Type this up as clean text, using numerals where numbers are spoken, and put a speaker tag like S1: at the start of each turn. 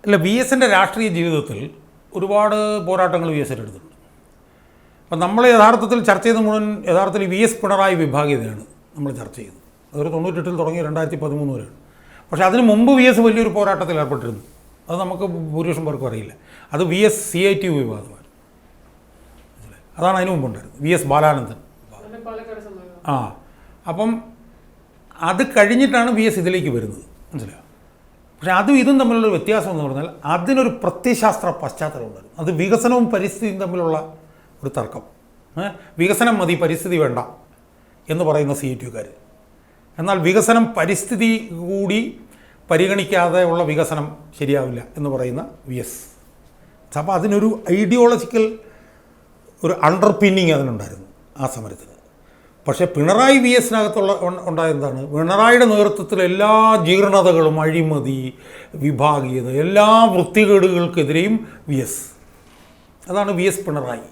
S1: അല്ല, വി എസിൻ്റെ രാഷ്ട്രീയ ജീവിതത്തിൽ ഒരുപാട് പോരാട്ടങ്ങൾ വി എസ് എടുത്തിട്ടുണ്ട്. അപ്പം നമ്മൾ യഥാർത്ഥത്തിൽ ചർച്ച ചെയ്ത മുഴുവൻ യഥാർത്ഥത്തിൽ വി എസ് പിണറായി വിഭാഗീയതയാണ് നമ്മൾ ചർച്ച ചെയ്തത്. അതൊരു 98-ൽ തുടങ്ങി 2013 വരെയാണ്. പക്ഷേ അതിന് മുമ്പ് വി എസ് വലിയൊരു പോരാട്ടത്തിൽ ഏർപ്പെട്ടിരുന്നു. അത് നമുക്ക് ഭൂരിപക്ഷം പേർക്കും അറിയില്ല. അത് വി എസ് CITU വിവാദമാണ്. അതാണ് അതിന് മുമ്പുണ്ടായിരുന്നത്, വി എസ് ബാലാനന്ദൻ. അപ്പം അത് കഴിഞ്ഞിട്ടാണ് വി എസ് ഇതിലേക്ക് വരുന്നത്, മനസ്സിലായോ? പക്ഷേ അതും ഇതും തമ്മിലുള്ള വ്യത്യാസം എന്ന് പറഞ്ഞാൽ അതിനൊരു പ്രത്യയശാസ്ത്ര പശ്ചാത്തലം ഉണ്ടായിരുന്നു. അത് വികസനവും പരിസ്ഥിതിയും തമ്മിലുള്ള ഒരു തർക്കം. വികസനം മതി, പരിസ്ഥിതി വേണ്ട എന്ന് പറയുന്ന CITUക്കാർ. എന്നാൽ വികസനം പരിസ്ഥിതി കൂടി പരിഗണിക്കാതെ ഉള്ള വികസനം ശരിയാവില്ല എന്ന് പറയുന്ന വി എസ്. അപ്പോൾ അതിനൊരു ഐഡിയോളജിക്കൽ ഒരു അണ്ടർപിന്നിങ് അതിനുണ്ടായിരുന്നു ആ സമരത്തിന്. പക്ഷേ പിണറായി വി എസിനകത്തുള്ള ഉണ്ടായതെന്താണ്? പിണറായിയുടെ നേതൃത്വത്തിൽ എല്ലാ ജീർണതകളും, അഴിമതി, വിഭാഗീയത, എല്ലാ വൃത്തികേടുകൾക്കെതിരെയും വി എസ്. അതാണ് വി എസ് പിണറായി.